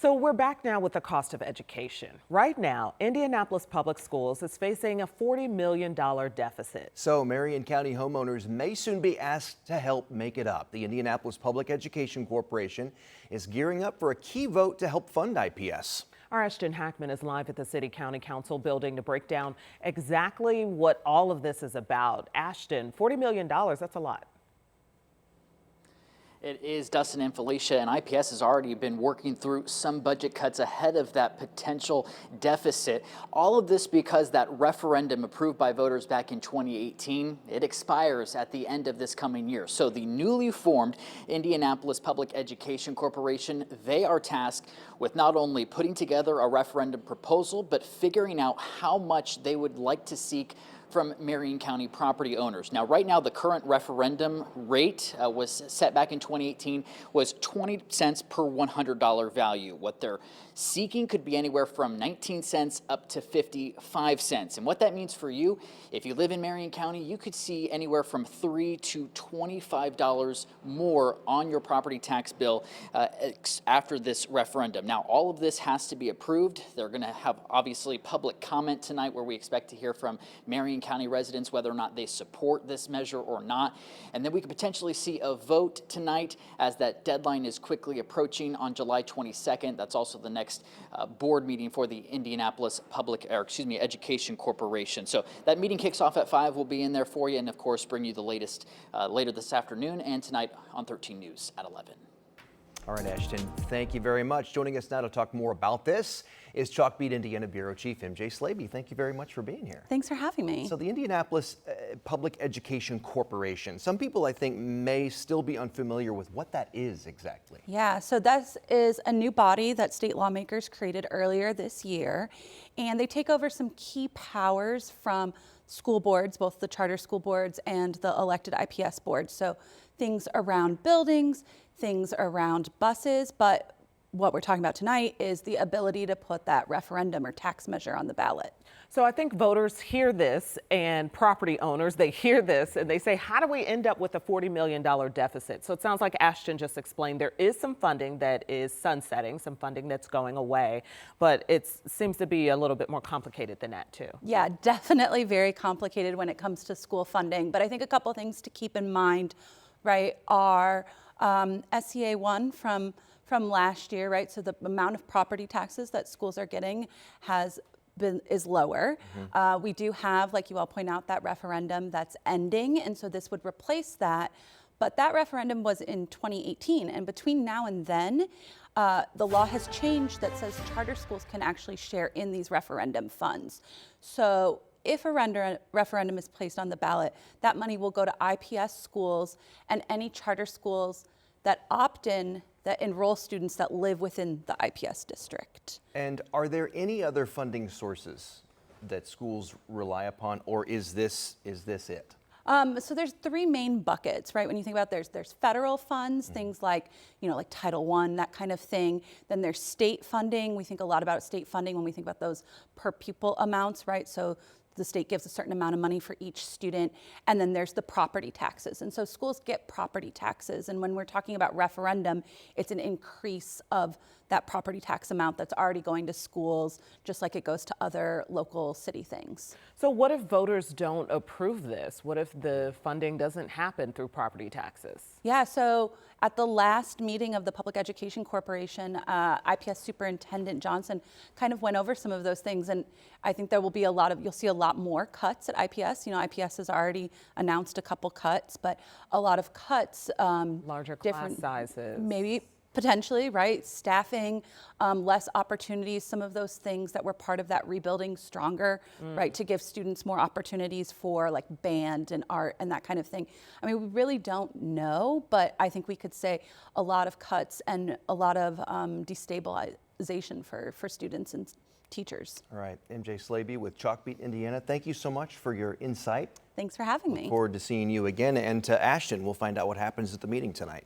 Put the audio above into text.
So we're back now with the cost of education. Right now, Indianapolis Public Schools is facing a $40 million deficit. So Marion County homeowners may soon be asked to help make it up. The Indianapolis Public Education Corporation is gearing up for a key vote to help fund IPS. Our Ashton Hackman is live at the City County Council building to break down exactly what all of this is about. Ashton, $40 million, that's a lot. It is, Dustin and Felicia, and IPS has already been working through some budget cuts ahead of that potential deficit. All of this because that referendum approved by voters back in 2018, it expires at the end of this coming year. So the newly formed Indianapolis Public Education Corporation, they are tasked with not only putting together a referendum proposal, but figuring out how much they would like to seek from Marion County property owners. Now, right now, the current referendum rate was set back in 2018 was 20 cents per $100 value. What they're seeking could be anywhere from 19 cents up to 55 cents. And what that means for you, if you live in Marion County, you could see anywhere from $3 to $25 more on your property tax bill after this referendum. Now, all of this has to be approved. They're going to have, obviously, public comment tonight where we expect to hear from Marion County residents whether or not they support this measure or not. And then we could potentially see a vote tonight as that deadline is quickly approaching on July 22nd. That's also the next board meeting for the Indianapolis Education Corporation. So that meeting kicks off at 5. We'll be in there for you and, of course, bring you the latest later this afternoon and tonight on 13 News at 11. All right, Ashton, thank you very much. Joining us now to talk more about this is Chalkbeat Indiana Bureau Chief MJ Slaby. Thank you very much for being here. Thanks for having me. So the Indianapolis Public Education Corporation, some people I think may still be unfamiliar with what that is exactly. Yeah, so that is a new body that state lawmakers created earlier this year, and they take over some key powers from school boards, both the charter school boards and the elected IPS boards. So things around buildings, things around buses, but what we're talking about tonight is the ability to put that referendum or tax measure on the ballot. So I think voters hear this and property owners, they hear this and they say, how do we end up with a $40 million deficit? So it sounds like Ashton just explained there is some funding that is sunsetting, some funding that's going away, but it seems to be a little bit more complicated than that too. Yeah, definitely very complicated when it comes to school funding. But I think a couple things to keep in mind, right, are SCA 1 from last year, right? So the amount of property taxes that schools are getting is lower. We do have, like you all point out, that referendum that's ending, and so this would replace that. But that referendum was in 2018, and between now and then, the law has changed that says charter schools can actually share in these referendum funds. So if a referendum is placed on the ballot, that money will go to IPS schools and any charter schools that opt in that enroll students that live within the IPS district. And are there any other funding sources that schools rely upon, or is this it? So there's 3 main buckets, right? When you think about there's federal funds, things like, like Title I, that kind of thing. Then there's state funding. We think a lot about state funding when we think about those per pupil amounts, right? So the state gives a certain amount of money for each student. And then there's the property taxes. And so schools get property taxes. And when we're talking about referendum, it's an increase of that property tax amount that's already going to schools, just like it goes to other local city things. So what if voters don't approve this? What if the funding doesn't happen through property taxes? Yeah, so at the last meeting of the Public Education Corporation, IPS Superintendent Johnson kind of went over some of those things, and I think there will be you'll see a lot more cuts at IPS. IPS has already announced a couple cuts, but a lot of cuts. Larger class sizes. Maybe. Potentially, right? Staffing, less opportunities, some of those things that were part of that Rebuilding Stronger, right? To give students more opportunities for like band and art and that kind of thing. I mean, we really don't know, but I think we could say a lot of cuts and a lot of destabilization for students and teachers. All right, MJ Slaby with Chalkbeat Indiana, thank you so much for your insight. Thanks for having me. Look forward to seeing you again, and to Ashton, we'll find out what happens at the meeting tonight.